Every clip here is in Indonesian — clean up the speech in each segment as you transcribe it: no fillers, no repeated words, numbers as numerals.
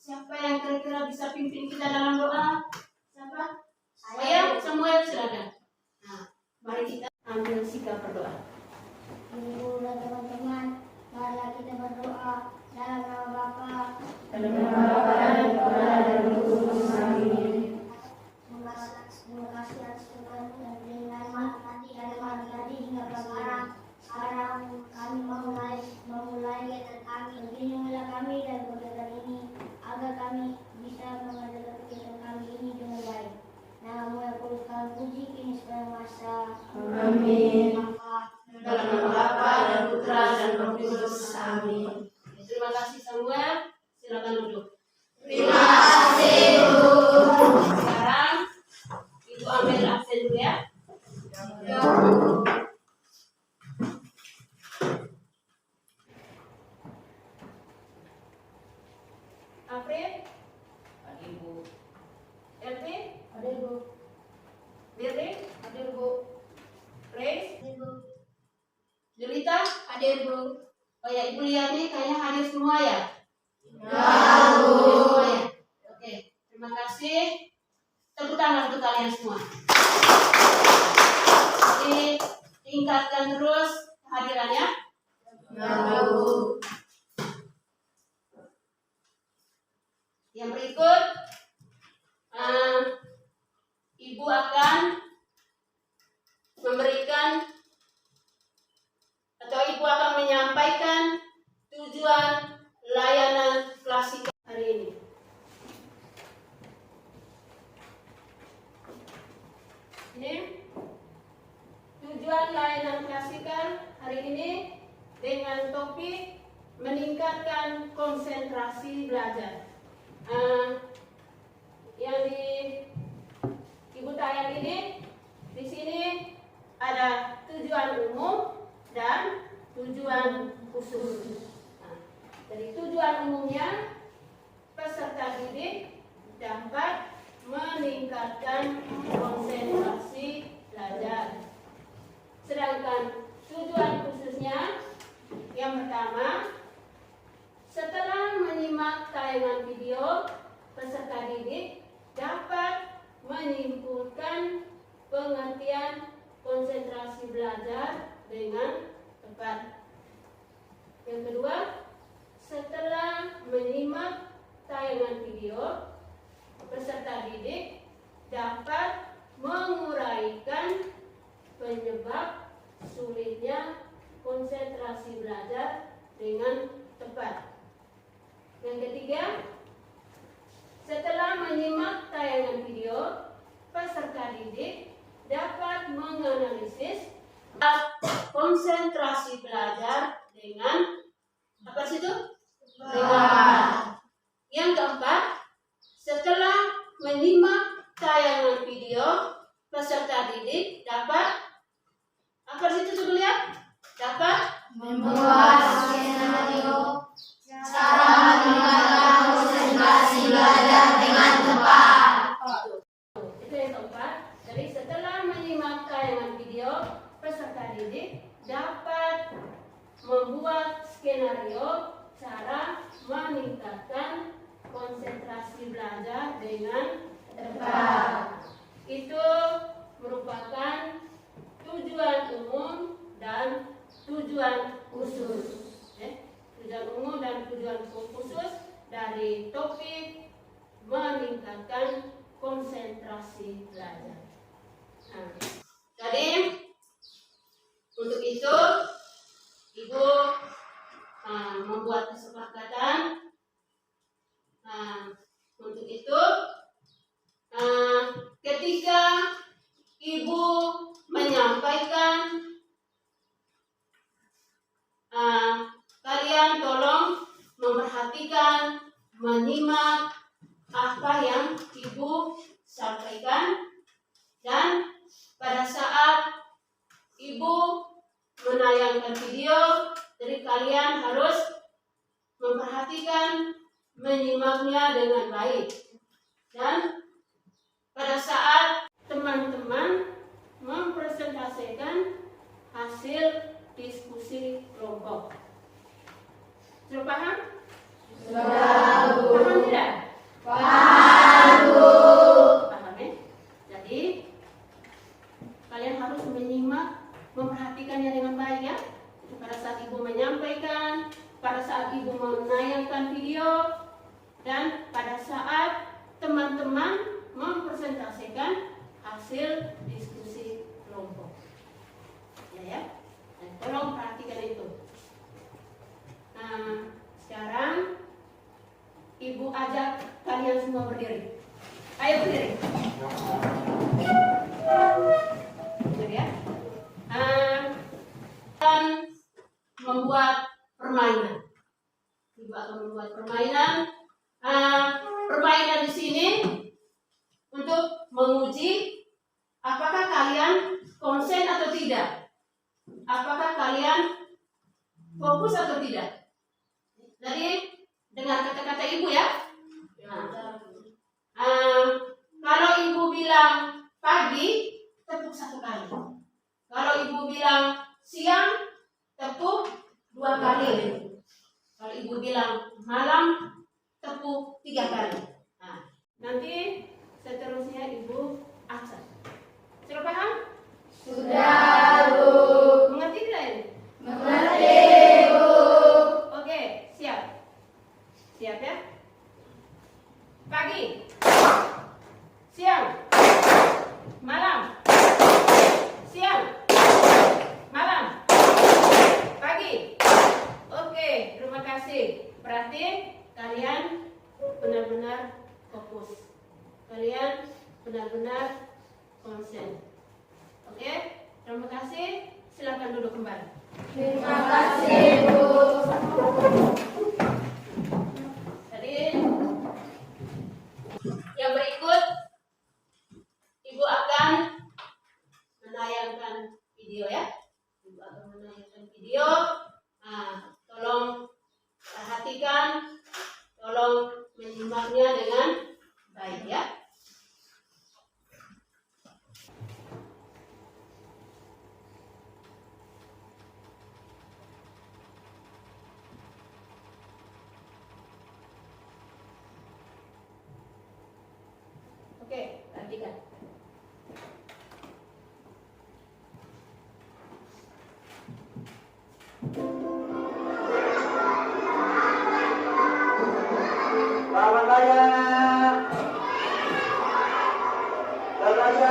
Siapa yang kira-kira bisa pimpin kita dalam doa? Siapa? Saya, Samuel, silakan. Nah, mari kita ambil sikap berdoa. Ibu dan teman-teman, marilah kita berdoa dalam nama Bapa, Dalam nama Bapa dan Putra dan Roh Kudus. Amin. Terima kasih atas Tuhan dan dengan tadi hingga sekarang. Sekarang kami memulai kegiatan kami. Lindungilah kami dan kegiatan ini agar kami bisa mengerjakan kegiatan kami ini dengan baik. Namamu yang kudus kami puji kini sepanjang masa. Amin. Dalam nama Bapa dan Putra dan Roh Kudus. Amin. Terima kasih Samuel. Silakan duduk. Terima kasih, Bu. Sekarang Ibu ambil absen dulu ya. Ya, Bu. April, Hadir Bu. Elvin, Hadir Bu. Birri, Hadir Bu. Grace, Hadir Bu. Julita, Hadir Bu. oh ya, Ibu lihat nih kayaknya hadir semua ya. Ya, Bu. Hadir semua ya. Oke, terima kasih. Tepuk tangan untuk kalian semua. Jadi tingkatkan terus kehadirannya. Ya, Bu. Yang berikut, Ibu akan memberikan atau Ibu akan menyampaikan tujuan layanan klasik hari ini. Ini tujuan layanan klasikal hari ini dengan topik meningkatkan konsentrasi belajar. Yang di Ibu tayang ini, di sini ada tujuan umum dan tujuan khusus. Nah, dari tujuan umumnya, peserta didik dapat meningkatkan konsentrasi belajar. Sedangkan tujuan khususnya, yang pertama, setelah menyimak tayangan video, peserta didik dapat menyimpulkan pengertian konsentrasi belajar dengan tepat. Yang kedua, setelah menyimak tayangan video, peserta didik dapat menguraikan penyebab sulitnya konsentrasi belajar dengan tepat. Yang ketiga, setelah menyimak tayangan video, peserta didik dapat menganalisis konsentrasi belajar dengan apa sih itu? Dengan. Yang keempat, setelah menyimak tayangan video, peserta didik dapat apa sih itu? Coba lihat. Dapat Membuat skenario cara meningkatkan konsentrasi belajar dengan tepat. Itu yang keempat. Jadi setelah menyimak tayangan video, peserta didik dapat membuat skenario cara meningkatkan konsentrasi belajar dengan tepat. Itu merupakan tujuan umum dan tujuan khusus. Tujuan umum dan tujuan khusus dari topik meningkatkan konsentrasi belajar. Nah, jadi untuk itu Ibu membuat kesepakatan. Untuk itu ketika Ibu menyampaikan, kalian tolong memperhatikan, menyimak apa yang Ibu sampaikan, dan pada saat Ibu menayangkan video, jadi kalian harus memperhatikan, menyimaknya dengan baik. Dan pada saat teman-teman mempresentasikan hasil diskusi kelompok. Sudah paham? Sudah, Bu. Paham tidak? dan pada saat teman-teman mempresentasikan hasil diskusi kelompok. Ya. Dan tolong perhatikan itu. Nah, sekarang Ibu ajak kalian semua berdiri. Ayo berdiri. Berdiri ya. Dan membuat permainan. Ibu akan membuat permainan. Permainan di sini untuk menguji apakah kalian konsen atau tidak. Apakah kalian fokus atau tidak. Jadi dengar kata-kata ibu ya. Kalau ibu bilang pagi, tepuk 1 kali. Kalau ibu bilang siang, tepuk 2 kali. Kalau ibu bilang malam, tepuk 3 kali. Nah, nanti seterusnya ibu acak. Sudah paham? Sudah, Bu. Mengerti tidak ini? Mengerti, Bu. Oke, siap. Siap ya? Pagi, siang, malam, siang, malam, pagi. Oke, terima kasih. Berarti kalian benar-benar fokus. Kalian benar-benar konsen. Oke, terima kasih. Silakan duduk kembali. Terima kasih, Bu. Jadi yang berikut Ibu akan menayangkan video ya. Ibu akan menayangkan video. Nah, tolong perhatikan, tolong menyimaknya dengan baik ya. Oke, perhatikan. Selamat pagi. Selamat pagi.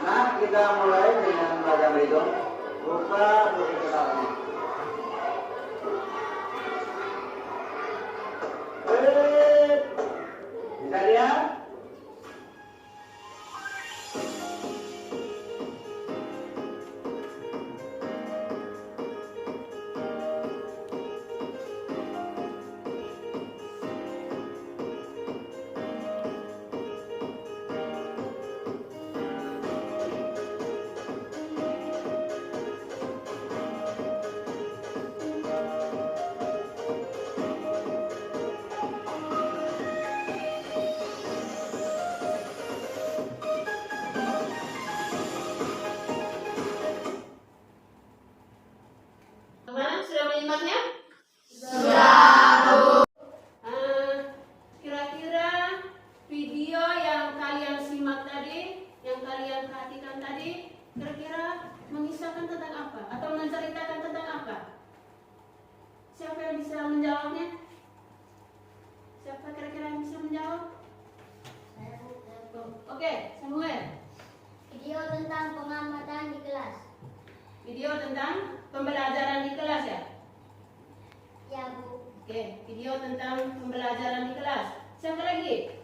Anak, kita mulai dengan belajar berhitung. Buka buku kitabnya. Bisa lihat? Teman-teman sudah menyimaknya? Sudah, Bu. Kira-kira video yang kalian simak tadi, yang kalian perhatikan tadi, kira-kira mengisahkan tentang apa? Atau menceritakan tentang apa? Siapa yang bisa menjawabnya? Siapa kira-kira yang bisa menjawab? Oke, Samuel. Video tentang pengamatan di kelas. Video tentang pembelajaran di kelas ya? Ya, Bu. Oke, video tentang pembelajaran di kelas. Siapa lagi?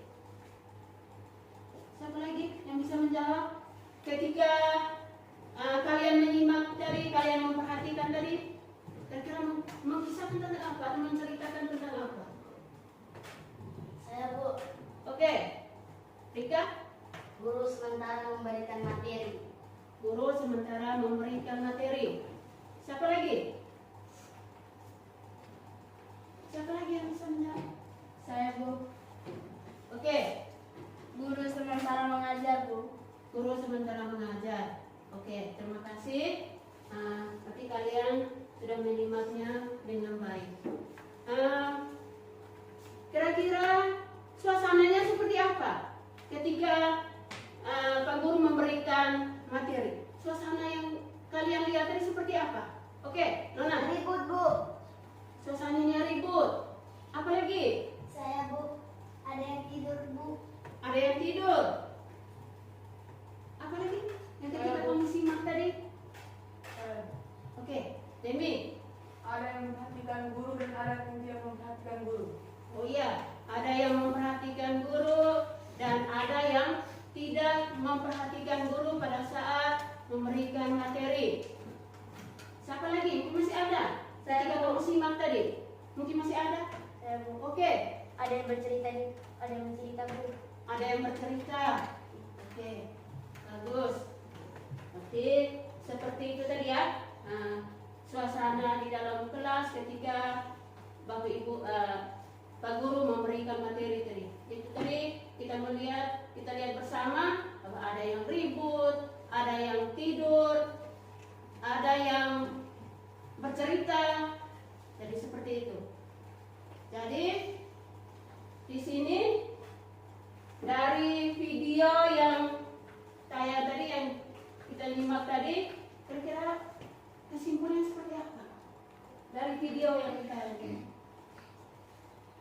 Siapa lagi yang bisa menjawab? Ketika kalian menyimak tadi, kalian memperhatikan tadi, kira-kira mengisahkan tentang apa atau menceritakan tentang apa? Saya, Bu. Oke, Rika. Guru sementara memberikan materi. Guru sementara memberikan materi. Siapa lagi? Siapa lagi yang bisa menjawab? Saya, Bu. Oke, Guru sementara mengajar, Bu. guru sementara mengajar. Oke, terima kasih. Berarti kalian sudah menyimaknya dengan baik. Kira-kira suasananya seperti apa ketika Pak Guru memberikan materi? Suasana yang kalian lihat tadi seperti apa? Oke, Nona. Ribut, Bu. Suasananya ribut. Apa lagi? Saya, Bu. Ada yang tidur, Bu. Ada yang tidur. Apa lagi? Yang ketika kamu simak tadi? Oke, Demi. Ada yang memperhatikan guru dan ada yang tidak memperhatikan guru. Oh iya, ada yang memperhatikan guru dan ada yang tidak memperhatikan guru pada saat memberikan materi. Siapa lagi? Mungkin masih ada. Ketika kamu simak tadi, mungkin masih ada. Saya, Bu. Oke, Ada yang bercerita, ada yang bercerita, Bu. ada yang bercerita. Oke, bagus. Berarti seperti itu tadi ya. Nah, suasana di dalam kelas ketika Bapak Ibu Pak Guru memberikan materi tadi. Itu tadi kita lihat bersama bahwa ada yang ribut, ada yang tidur, ada yang bercerita. Jadi seperti itu. Jadi di sini dari video yang saya tadi yang kita nyimak tadi, kira-kira kesimpulannya seperti apa dari video yang kita lihat?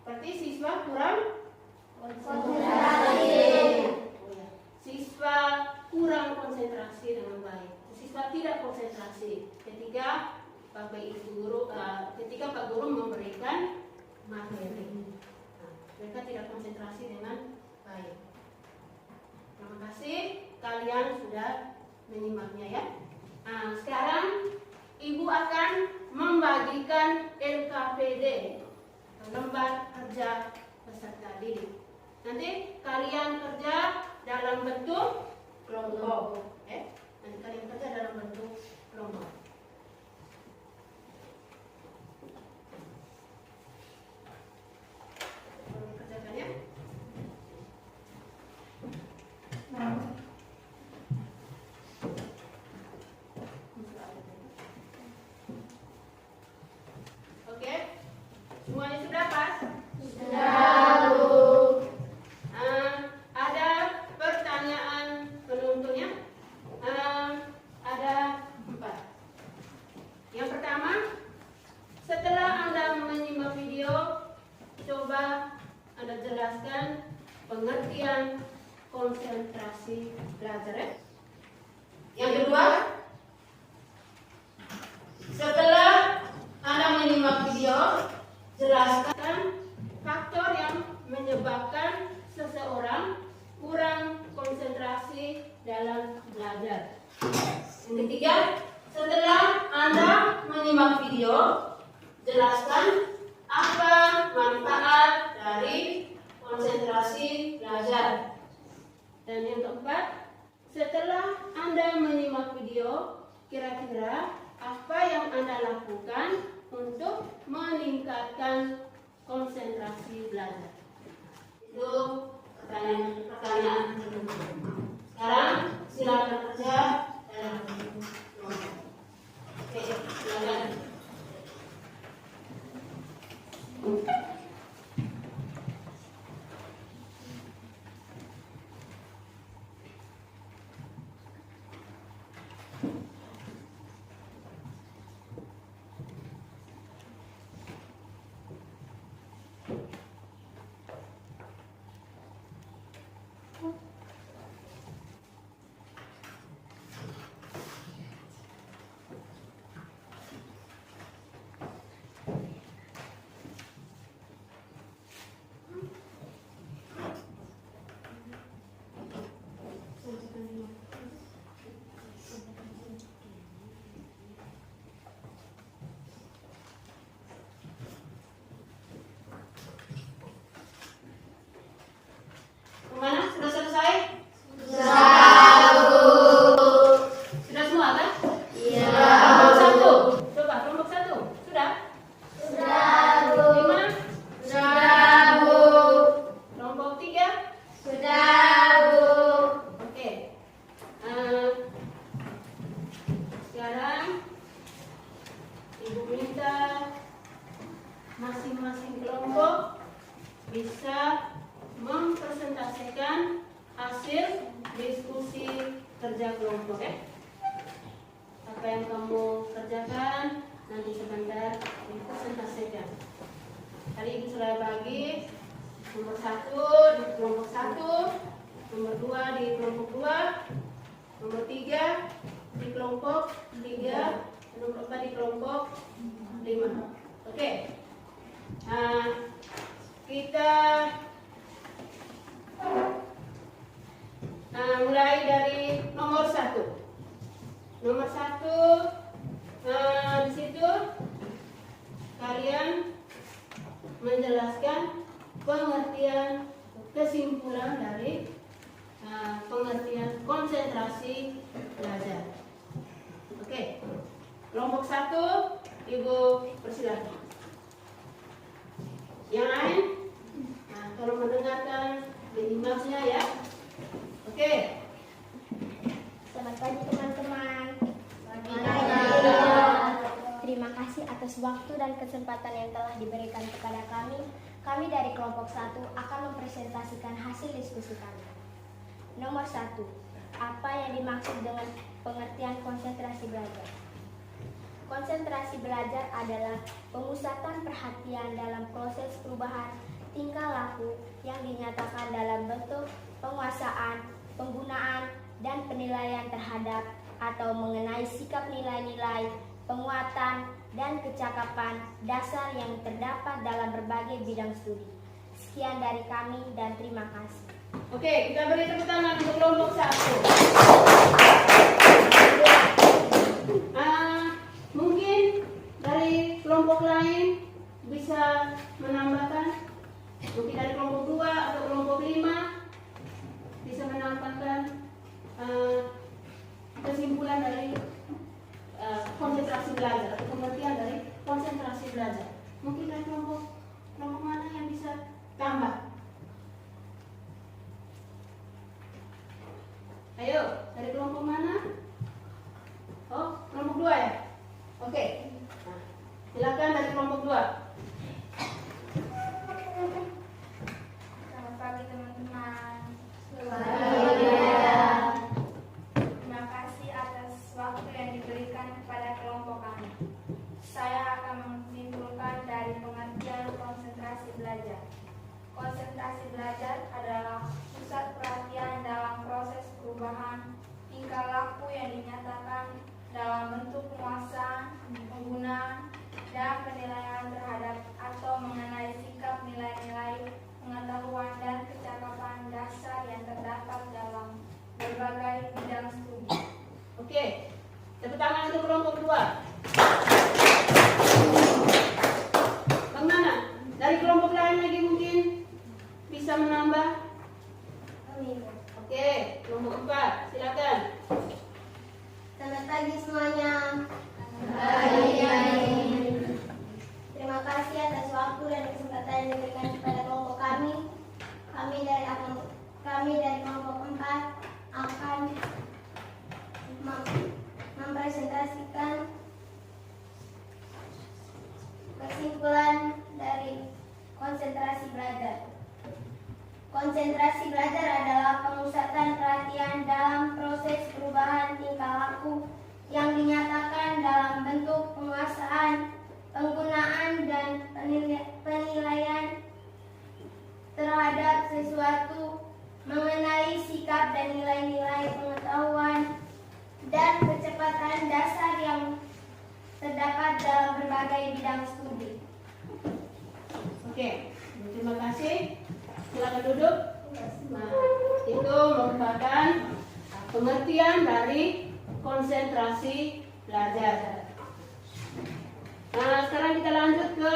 Berarti siswa kurang konsentrasi. Oh ya. Siswa kurang konsentrasi dengan baik. Siswa tidak konsentrasi ketika Bapak Ibu Guru, ketika Pak Guru memberikan materi. Nah, mereka tidak konsentrasi dengan baik. Terima kasih kalian sudah menyimaknya ya. Nah, sekarang Ibu akan membagikan LKPD, lembar kerja peserta didik. Nanti kalian kerja dalam bentuk kelompok. Nanti kalian kerja dalam bentuk kelompok. Kerjakan ya. Oke, semuanya sudah pas? Sudah, Bu. Ada pertanyaan penuntunnya? Ada 4. Yang pertama, setelah Anda menyimak video, coba Anda jelaskan pengertian konsentrasi belajar ya. Yang kedua, setelah Anda menyimak video, jelaskan faktor yang menyebabkan seseorang kurang konsentrasi dalam belajar. Yang ketiga, setelah Anda menyimak video, jelaskan apa manfaat dari konsentrasi belajar. Dan yang keempat, setelah Anda menyimak video, kira-kira apa yang Anda lakukan untuk meningkatkan konsentrasi belajar? Itu pertanyaan. Sekarang silakan kerja dalam kelompok. Oke, silakan. Kemana? Sudah selesai? Sudah, Bu. Sudah semua kan? Iya. Kelompok 1. Coba kelompok 1. Sudah? Sudah, Bu. 5? Sudah, Bu. Kelompok 3? Sudah, Bu. Oke. Sekarang Ibu minta masing-masing kelompok bisa mempresentasikan hasil diskusi kerja kelompok ya. Apa yang kamu kerjakan nanti sebentar dipresentasikan. Tadi Ibu sudah bagi nomor 1 di kelompok 1, nomor 2 di kelompok 2, nomor 3 di kelompok 3, nomor 4 di kelompok 5. Oke. Nah, kita mulai dari nomor 1. Nomor 1 di situ kalian menjelaskan pengertian kesimpulan dari pengertian konsentrasi belajar. Oke. Kelompok 1, Ibu persilakan. Yang lain, kalau mendengarkan minimalnya ya. Oke. Selamat pagi teman-teman. Terima kasih atas waktu dan kesempatan yang telah diberikan kepada kami. Kami dari kelompok 1 akan mempresentasikan hasil diskusi kami. Nomor 1. Apa yang dimaksud dengan pengertian konsentrasi belajar? Konsentrasi belajar adalah pemusatan perhatian dalam proses perubahan tingkah laku yang dinyatakan dalam bentuk penguasaan, penggunaan, dan penilaian terhadap atau mengenai sikap nilai-nilai, penguatan, dan kecakapan dasar yang terdapat dalam berbagai bidang studi. Sekian dari kami dan terima kasih. Oke, kita beri tepuk tangan untuk kelompok 1. Mungkin dari kelompok lain bisa menambahkan, mungkin dari kelompok 2 atau kelompok 5 bisa menambahkan kesimpulan dari konsentrasi belajar atau pengertian dari konsentrasi belajar. Mungkin dari kelompok mana yang bisa tambah? Ayo, dari kelompok mana? Oh, kelompok 2 ya? Oke. Nah, silakan dari kelompok 2. Selamat pagi teman-teman. Terima kasih atas waktu yang diberikan kepada kelompok kami. Saya akan menyimpulkan dari pengertian konsentrasi belajar. Konsentrasi belajar adalah pusat perhatian dalam proses perubahan tingkah laku yang dinyatakan dalam bentuk penguasaan, penggunaan, dan penilaian terhadap atau mengenai sikap nilai-nilai, pengetahuan, dan kecakapan dasar yang terdapat dalam berbagai bidang studi. Oke. Tepuk tangan untuk kelompok 2. Bagaimana? Dari kelompok lain lagi mungkin bisa menambah? Oke, kelompok 4. Silakan. Selamat pagi semuanya. Terima kasih atas waktu dan kesempatan yang diberikan kepada kelompok kami. Kami dari kelompok 4 akan mempresentasikan kesimpulan dari konsentrasi belajar. Konsentrasi belajar adalah pemusatan perhatian dalam proses perubahan tingkah laku yang dinyatakan dalam bentuk penguasaan, penggunaan, dan penilaian terhadap sesuatu, mengenai sikap dan nilai-nilai, pengetahuan, dan kecepatan dasar yang terdapat dalam berbagai bidang studi. Oke, terima kasih. Silakan duduk. Nah, itu merupakan pengertian dari konsentrasi belajar. Nah, sekarang kita lanjut ke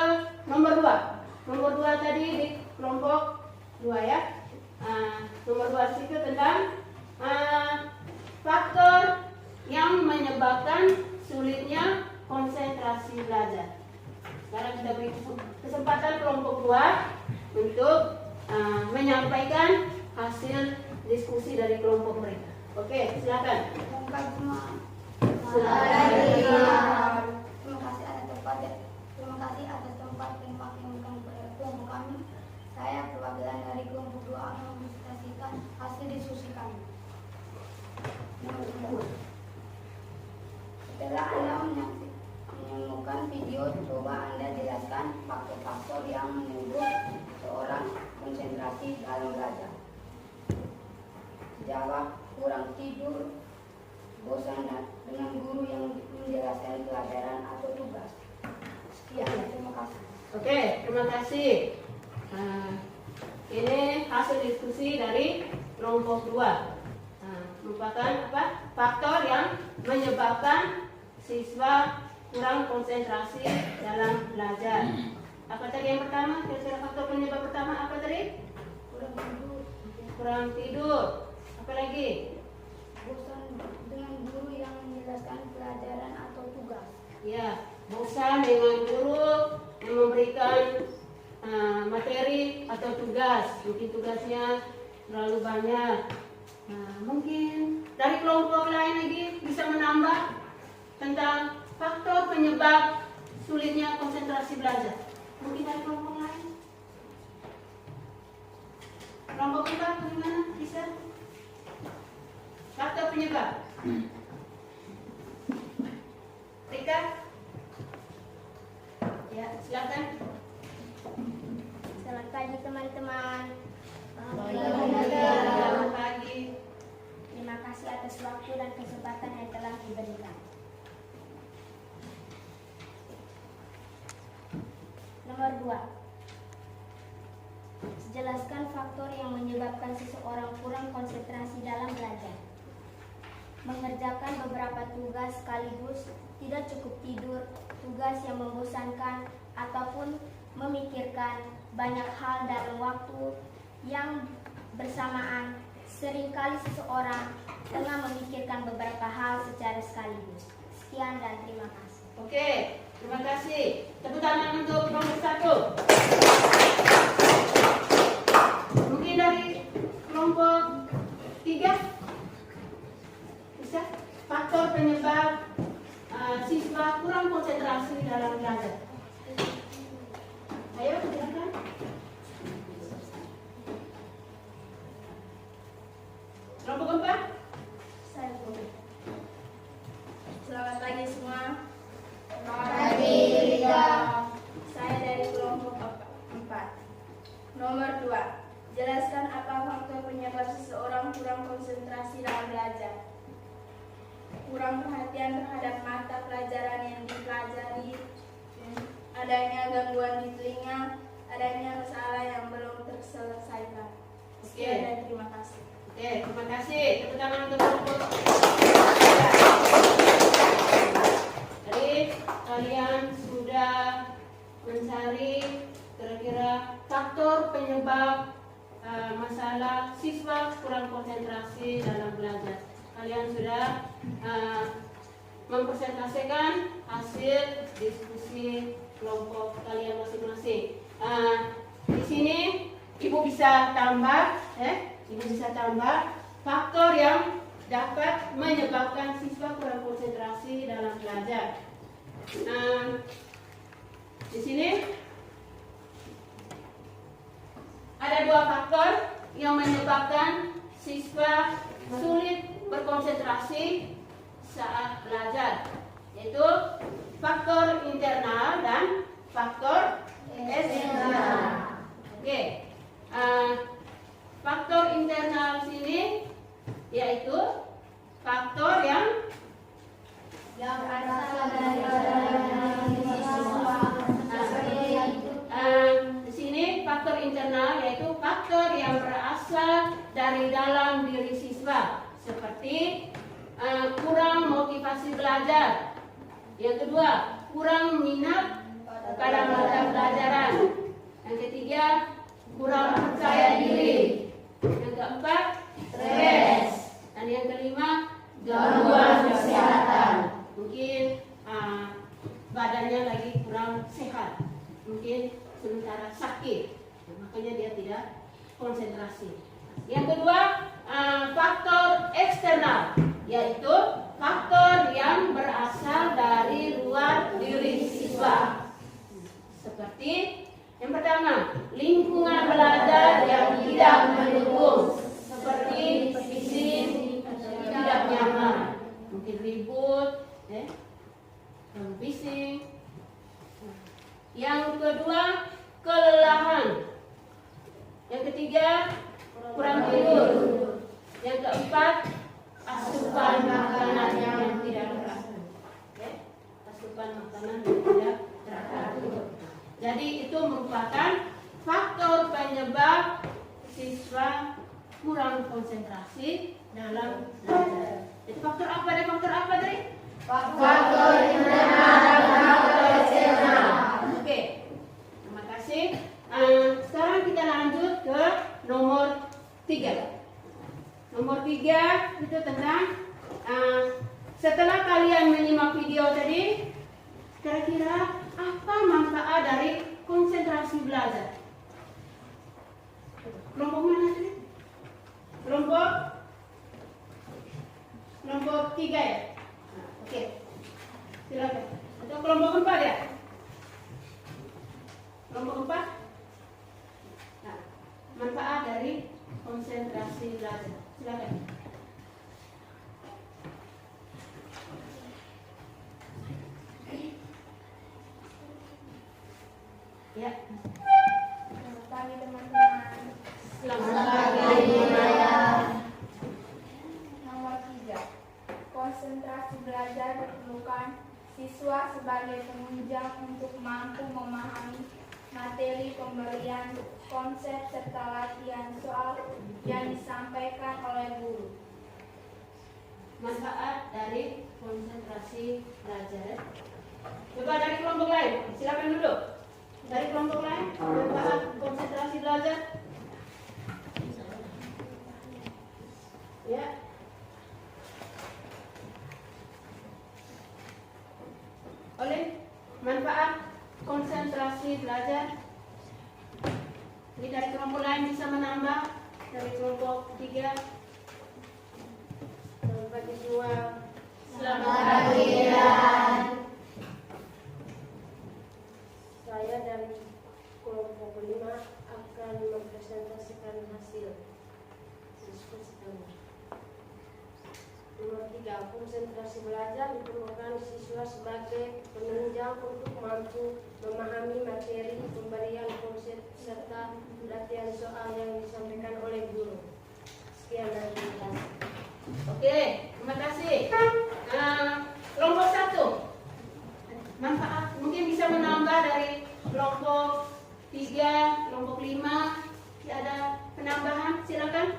nomor 2. Nomor 2 tadi di kelompok 2 ya. Nomor 2 itu tentang faktor yang menyebabkan sulitnya konsentrasi belajar. Sekarang kita beri kesempatan kelompok 2 untuk menyampaikan hasil diskusi dari kelompok mereka. Oke, silakan. Terima kasih atas tempat yang diberikan kepada kelompok kami. Saya perwakilan dari kelompok 2 akan mempresentasikan hasil diskusi kami. Kita Setelah Anda menemukan video, coba Anda jelaskan faktor-faktor yang menimbulkan seorang konsentrasi dalam belajar. Jawab: kurang tidur, bosan dengan guru yang menjelaskan pelajaran atau tugas. Sekian, terima kasih. Oke, terima kasih. Ini hasil diskusi dari kelompok 2. Merupakan faktor yang menyebabkan siswa kurang konsentrasi dalam belajar. Apa tadi yang pertama? Kira-kira faktor penyebab pertama apa tadi? Kurang tidur. Apa lagi? Bosan dengan guru yang menjelaskan pelajaran atau tugas. Ya, bosan dengan guru yang memberikan materi atau tugas. Mungkin tugasnya terlalu banyak. Mungkin dari kelompok lain lagi bisa menambah tentang faktor penyebab sulitnya konsentrasi belajar. Mungkin dari kelompok lain. Kelompok kita bagaimana? Bisa? Faktor penyebab. Rika? Ya, silakan. Selamat pagi teman-teman. Selamat pagi. Terima kasih atas waktu dan kesempatan yang telah diberikan. Nomor 2. Jelaskan faktor yang menyebabkan seseorang kurang konsentrasi dalam belajar. Mengerjakan beberapa tugas sekaligus, tidak cukup tidur, tugas yang membosankan, ataupun memikirkan banyak hal dalam waktu yang bersamaan. Seringkali seseorang tengah memikirkan beberapa hal secara sekaligus. Sekian dan terima kasih. Oke, terima kasih. Tepuk tangan untuk kelompok 1. Mungkin dari kelompok 3 bisa? Faktor penyebab siswa kurang konsentrasi dalam belajar. Ayo, silakan. Kelompok 4. Selamat pagi semua. Selamat pagi, Rika. Saya dari kelompok 4. Nomor 2. Jelaskan apa faktor penyebab seseorang kurang konsentrasi dalam belajar. Kurang perhatian terhadap mata pelajaran yang dipelajari, adanya gangguan di telinga, adanya masalah yang belum terselesaikan. Sekian dan terima kasih. Oke, terima kasih. Tepuk tangan untuk kelompok. Jadi kalian sudah mencari kira-kira faktor penyebab masalah siswa kurang konsentrasi dalam belajar. Kalian sudah mempresentasikan hasil diskusi kelompok kalian masing-masing. Di sini Ibu bisa tambah, Ibu bisa tambah faktor yang dapat menyebabkan siswa kurang konsentrasi dalam belajar. Di sini ada 2 faktor yang menyebabkan siswa sulit berkonsentrasi saat belajar, yaitu faktor internal dan faktor eksternal. Oke, faktor internal sini yaitu faktor yang berasal dari siswa. Di sini faktor internal yaitu faktor yang berasal dari dalam diri siswa, seperti kurang motivasi belajar. Yang kedua, kurang minat pada mata pelajaran. Yang ketiga, kurang percaya diri. Yang keempat, stres. Dan yang kelima, gangguan kesehatan. Mungkin badannya lagi kurang sehat, mungkin sementara sakit, makanya dia tidak konsentrasi. Yang kedua, faktor eksternal, yaitu faktor yang berasal dari luar diri siswa. Seperti yang pertama, lingkungan belajar yang tidak mendukung, seperti bising, tidak nyaman, mungkin ribut, bising. Yang kedua, kelelahan. Yang ketiga, kurang tidur. Yang keempat, asupan makanan yang tidak teratur. Oke? Asupan makanan yang tidak teratur. Jadi itu merupakan faktor penyebab siswa kurang konsentrasi dalam belajar. Jadi faktor apa dari faktor apa dari? Faktor internal dan faktor eksternal. Oke, terima kasih. Sekarang kita lanjut ke nomor 3. Nomor 3 itu tentang setelah kalian menyimak video tadi, kira-kira apa manfaat dari konsentrasi belajar? Kelompok mana tadi? Kelompok 3 ya? Oke, silakan. Atau kelompok 4 ya? Kelompok 4. Nah, manfaat dari konsentrasi belajar. Silakan. Ya. Selamat pagi teman-teman. Selamat pagi. Nomor 3. Konsentrasi belajar diperlukan siswa sebagai penunjang untuk mampu memahami materi pemberian konsep serta latihan soal yang disampaikan oleh guru. Manfaat dari konsentrasi belajar. Coba dari kelompok lain, silakan duduk. Dari kelompok lain, manfaat konsentrasi belajar. Ya. Oleh manfaat konsentrasi belajar. Ini dari kelompok lain bisa menambah dari kelompok 3. Selamat pagi semua. Selamat pagi. Saya dari kelompok 5 akan mempresentasikan hasil diskusi kami. Nomor 3, konsentrasi belajar diperlukan siswa sebagai penunjang untuk mampu memahami materi pemberian konsep serta latihan soal yang disampaikan oleh guru. Sekian dan terima kasih. Oke, terima kasih. Kelompok 1. Manfaat mungkin bisa menambah dari kelompok 3, kelompok 5. Ada penambahan, silakan.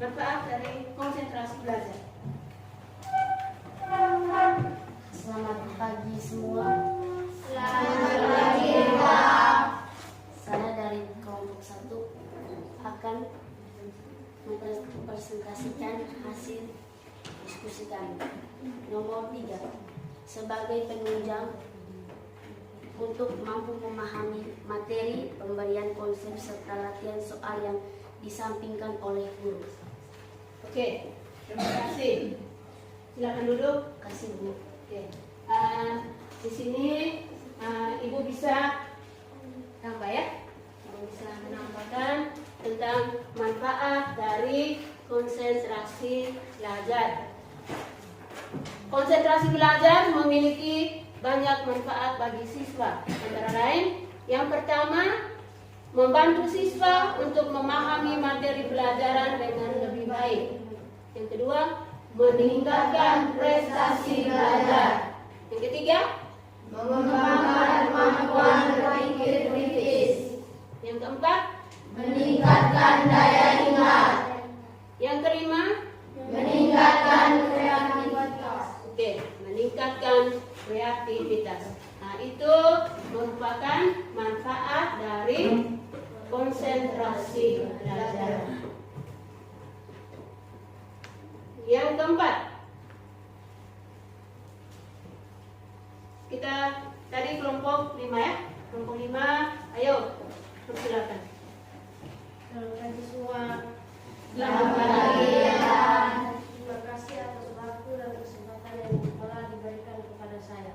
Manfaat dari konsentrasi belajar. Selamat pagi semua. Selamat pagi, Saya dari kelompok 1 akan mempresentasikan hasil diskusi kami. Nomor 3, sebagai penunjang untuk mampu memahami materi pemberian konsep serta latihan soal yang disampingkan oleh guru. Oke, terima kasih. Silakan duduk. Kasih Bu. Oke. Di sini Ibu bisa tambah ya. Ibu bisa menambahkan tentang manfaat dari konsentrasi belajar. Konsentrasi belajar memiliki banyak manfaat bagi siswa. Antara lain, yang pertama, membantu siswa untuk memahami materi pelajaran dengan lebih baik. Yang kedua, meningkatkan prestasi belajar. Yang ketiga, Mengembangkan kemampuan berpikir kritis. yang keempat, Meningkatkan daya ingat. yang kelima, Meningkatkan kreativitas. oke, meningkatkan kreativitas. Nah, itu merupakan manfaat dari konsentrasi belajar. Yang keempat, kita tadi kelompok 5 ya. Kelompok 5, ayo, silakan. Selamat pagi semua. Selamat pagi. Terima kasih atas waktu dan kesempatan yang telah diberikan kepada saya.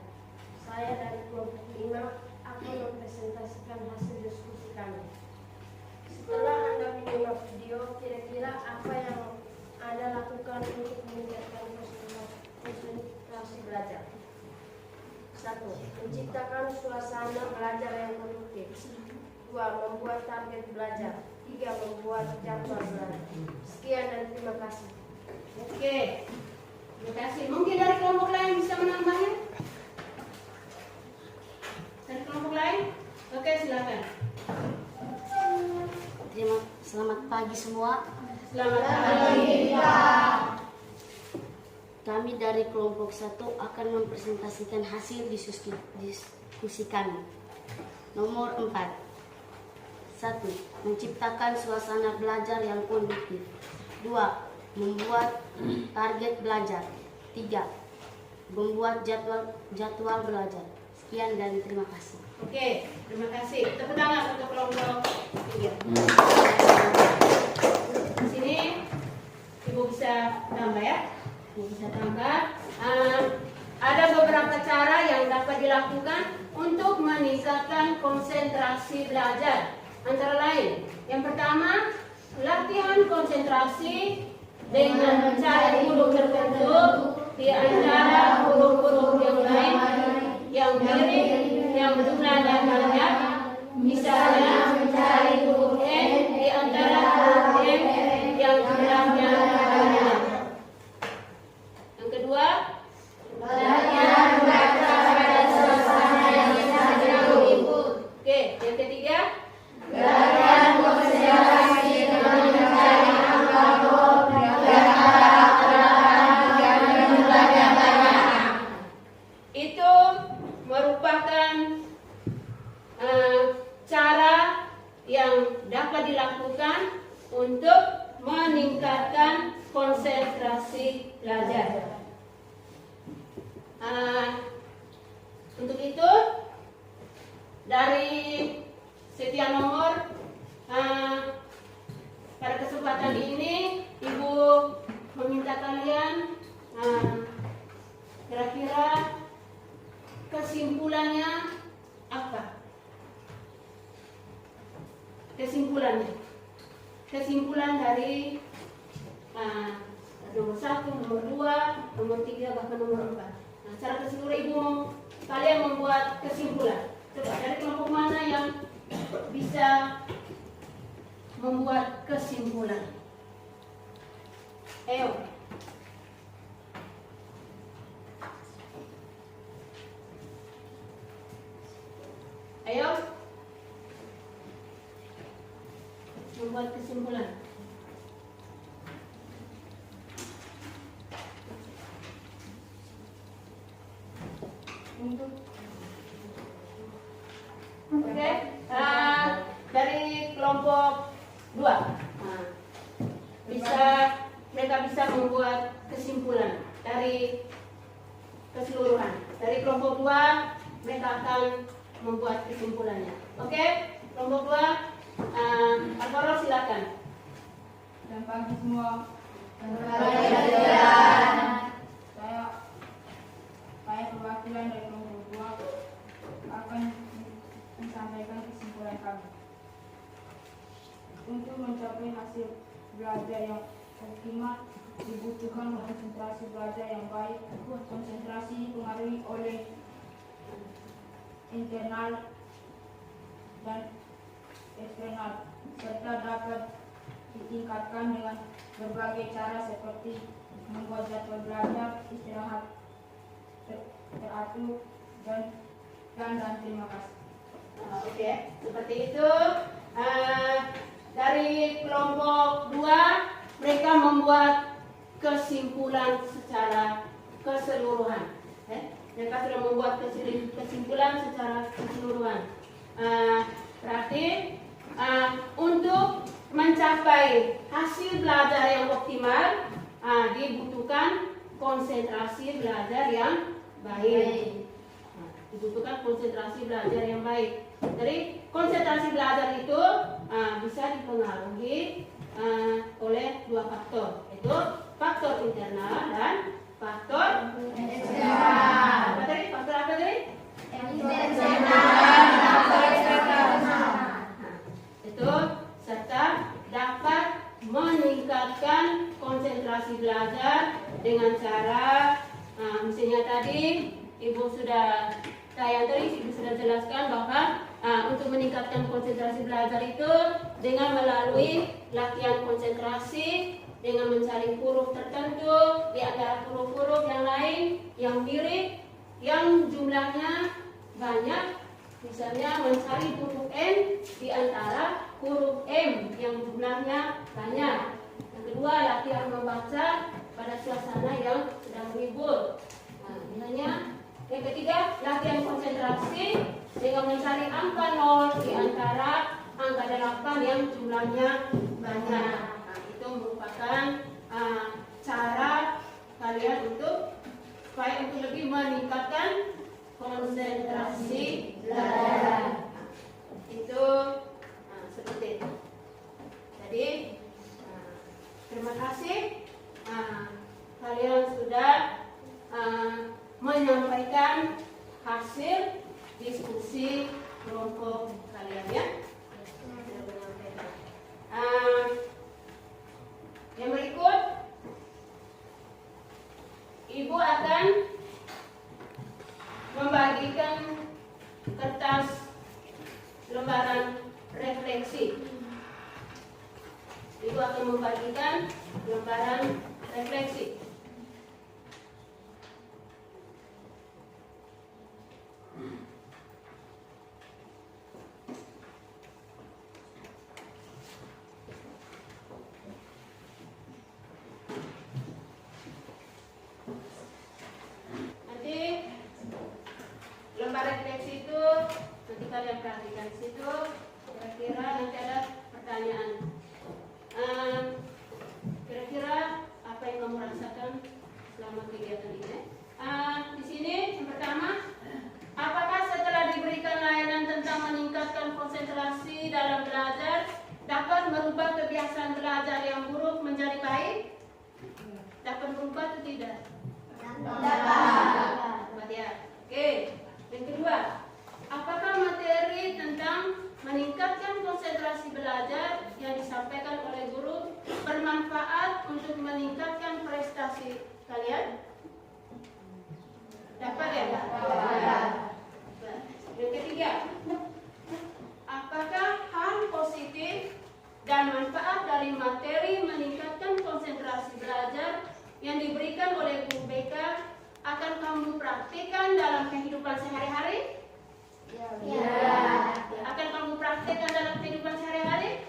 Saya dari kelompok 5 akan mempresentasikan hasil diskusi kami. Setelah Anda menyimak video, kira-kira apa yang Anda lakukan untuk meningkatkan konsentrasi belajar? 1. Menciptakan suasana belajar yang kondusif. 2. Membuat target belajar. 3. Membuat jadwal belajar. Sekian dan terima kasih. Oke, terima kasih. Mungkin dari kelompok lain bisa menambahnya? Dari kelompok lain? Oke, silakan. Selamat pagi semua. Selamat pagi. Kami dari kelompok 1 akan mempresentasikan hasil diskusi kami. Nomor 4. 1. Menciptakan suasana belajar yang kondusif. 2. Membuat target belajar. 3. Membuat jadwal belajar. Sekian dan terima kasih. Oke, terima kasih. Tepuk tangan untuk kelompok 3. Di sini Ibu bisa tambah ya. Ibu bisa tambah. Ada beberapa cara yang dapat dilakukan untuk meningkatkan konsentrasi belajar. Antara lain, yang pertama, latihan konsentrasi dengan mencari huruf tertentu di antara huruf-huruf yang lain, yang mirip, yang jumlahnya banyak. Misalnya, mencari huruf N di antara huruf M yang jumlahnya banyak. Yang kedua, latihan membaca pada suasana yang sedang ikut. Oke, yang ketiga, latihan konsentrasi dengan mencari angka huruf di antara angka yang jumlahnya banyak. Itu merupakan cara yang dapat dilakukan untuk meningkatkan konsentrasi belajar. Untuk itu, dari sekian nomor, pada kesempatan ini Ibu meminta kalian kira-kira kesimpulannya apa? Kesimpulan dari nomor 1, nomor 2, nomor 3, bahkan nomor 4. Nah, secara keseluruhan Ibu kalian membuat kesimpulan. Coba dari kelompok mana yang bisa membuat kesimpulan? Ayo. Ayo. Membuat kesimpulan. Oke, dari kelompok 2, mereka bisa membuat kesimpulan dari keseluruhan. Dari kelompok 2, mereka akan membuat kesimpulannya. Oke, kelompok 2, Alvaro silakan. Dan pagi semua. Saya perwakilan dari kelompok 2 akan menyampaikan kesimpulan kami. Untuk mencapai hasil belajar yang optimal dibutuhkan konsentrasi belajar yang baik. Konsentrasi dipengaruhi oleh internal dan eksternal, serta dapat ditingkatkan dengan berbagai cara seperti membuat jadwal belajar, istirahat teratur, dan terima kasih. Oke, seperti itu. Dari kelompok 2, mereka membuat kesimpulan secara keseluruhan. Mereka sudah membuat kesimpulan secara keseluruhan. Berarti untuk mencapai hasil belajar yang optimal, dibutuhkan konsentrasi belajar yang baik. Dibutuhkan konsentrasi belajar yang baik. Jadi konsentrasi belajar itu bisa dipengaruhi oleh 2 faktor, yaitu faktor internal dan faktor eksternal. Apa tadi? Faktor apa tadi? Itu serta dapat meningkatkan konsentrasi belajar dengan cara misalnya tadi Ibu sudah jelaskan bahwa untuk meningkatkan konsentrasi belajar itu dengan melalui latihan konsentrasi, dengan mencari huruf tertentu di antara huruf-huruf yang lain yang mirip, yang jumlahnya banyak. Misalnya mencari huruf M di antara huruf M yang jumlahnya banyak. Yang kedua, latihan membaca pada suasana yang sedang menghibur. Misalnya, yang ketiga, latihan konsentrasi dengan mencari angka 0 di antara angka 8 yang jumlahnya banyak. Itu merupakan cara kalian supaya untuk lebih meningkatkan konsentrasi belajar. Itu seperti itu. Jadi terima kasih kalian sudah menyampaikan hasil diskusi kelompok kalian ya. Yang berikut, Ibu akan membagikan kertas lembaran refleksi. Ibu akan membagikan lembaran refleksi. Lembar refleksi itu nanti kalian perhatikan di situ, kira-kira nanti ada pertanyaan. Kira-kira apa yang kamu rasakan selama kegiatan ini? Di sini yang pertama, apakah setelah diberikan layanan tentang meningkatkan konsentrasi dalam belajar dapat merubah kebiasaan belajar yang buruk menjadi baik? Dapat berubah atau tidak? Dapat ya. Oke. Yang kedua, apakah materi tentang meningkatkan konsentrasi belajar yang disampaikan oleh guru bermanfaat untuk meningkatkan prestasi kalian? Dapat ya? Dapat. Yang ketiga, apakah hal positif dan manfaat dari materi meningkatkan konsentrasi belajar yang diberikan oleh guru BK akan kamu praktikkan dalam kehidupan sehari-hari? Ya. Akan kamu praktikkan dalam kehidupan sehari-hari?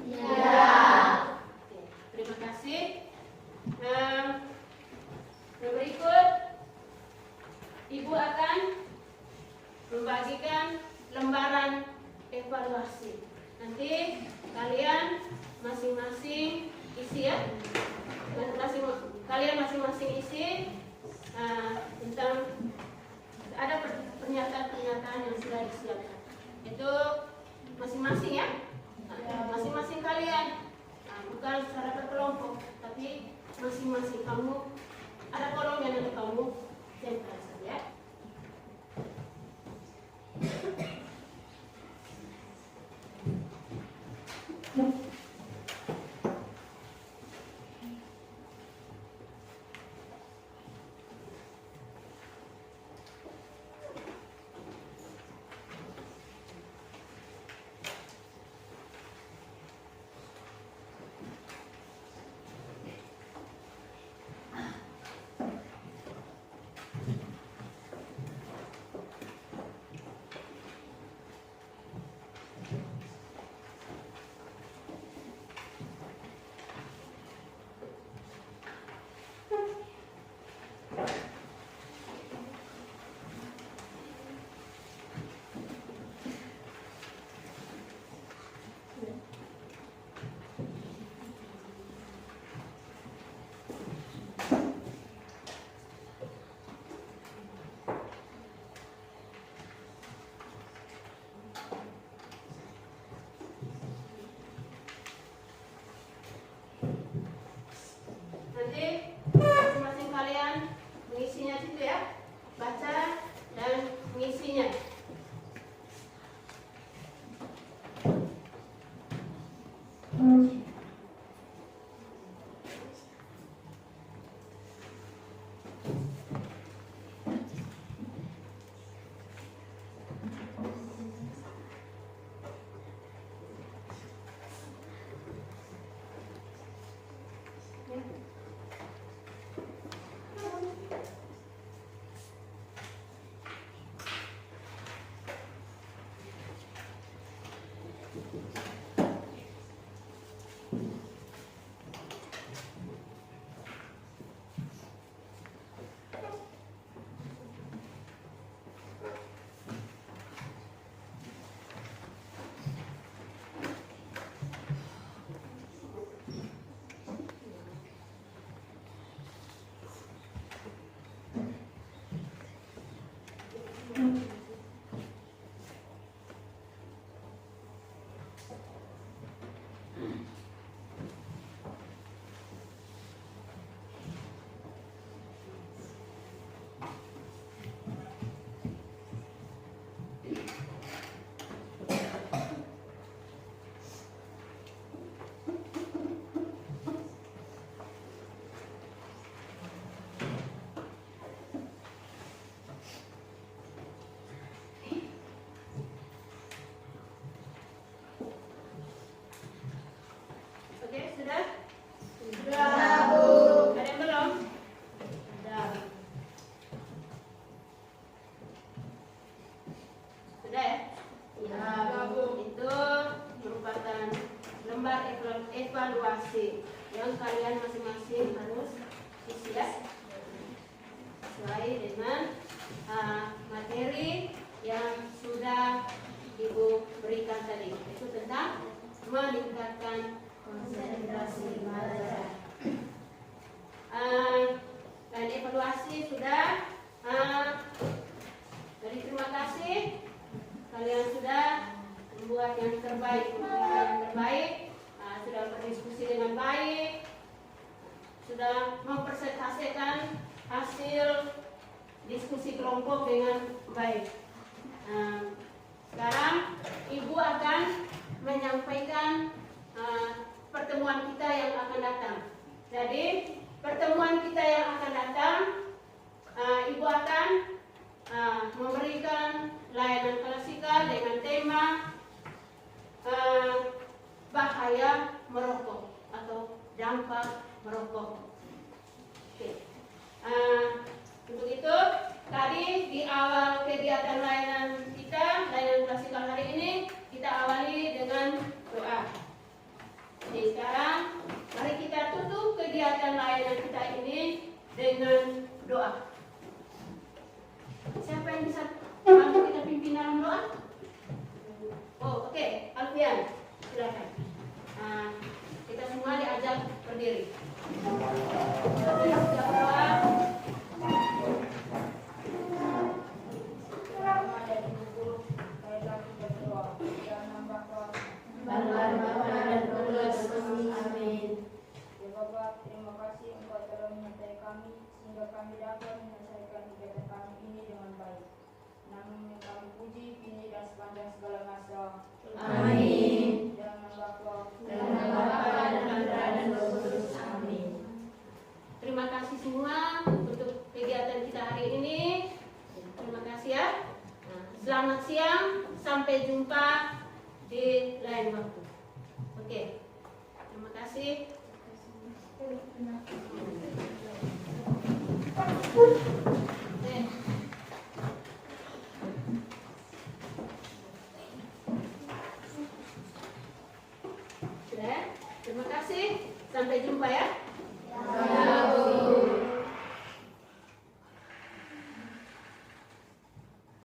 Ya. Oke, terima kasih. Yang berikut, Ibu akan membagikan lembaran evaluasi. Nanti kalian masing-masing isi ya. Kalian masing-masing isi tentang ada pernyataan-pernyataan yang sudah disiapkan. Itu masing-masing ya, masing-masing kalian, bukan secara berkelompok, tapi masing-masing kamu ada kolomnya nanti kamu tempel saja. Oke, sudah? Sudah, Bu. Ada yang belum? Sudah. Sudah ya? Ya, Bu. Itu merupakan lembar evaluasi yang kalian masing-masing harus isi ya. Sesuai dengan materi yang sudah Ibu berikan tadi. Itu tentang meningkatkan konsentrasi belajar. Dan evaluasi sudah. Jadi terima kasih. Kalian sudah membuat yang terbaik, sudah berdiskusi dengan baik, sudah mempresentasikan hasil diskusi kelompok dengan baik. Sekarang Ibu akan menyampaikan pertemuan kita yang akan datang. Jadi pertemuan kita yang akan datang, Ibu akan memberikan layanan klasikal dengan tema bahaya merokok atau dampak merokok. Oke. Untuk itu tadi di awal kegiatan layanan kita, layanan klasikal hari ini kita awali dengan doa. Jadi sekarang mari kita tutup kegiatan layanan kita ini dengan doa. Siapa yang bisa bantu kita pimpin dalam doa? Oh, oke. Alfian, silakan. Kita semua diajak berdiri. Berdoa. Terima kasih Engkau telah menyertai kami sehingga kami dapat menyelesaikan kegiatan kami ini dengan baik. Namanya kami puji kini dan sepanjang segala masa. Amin. Dalam nama Bapa Dalam nama Bapa dan Putra dan Roh Kudus. Amin. Terima kasih semua untuk kegiatan kita hari ini. Terima kasih ya. Selamat siang. Sampai jumpa di lain waktu. Oke. Terima kasih. Sudah, terima kasih. Sampai jumpa ya.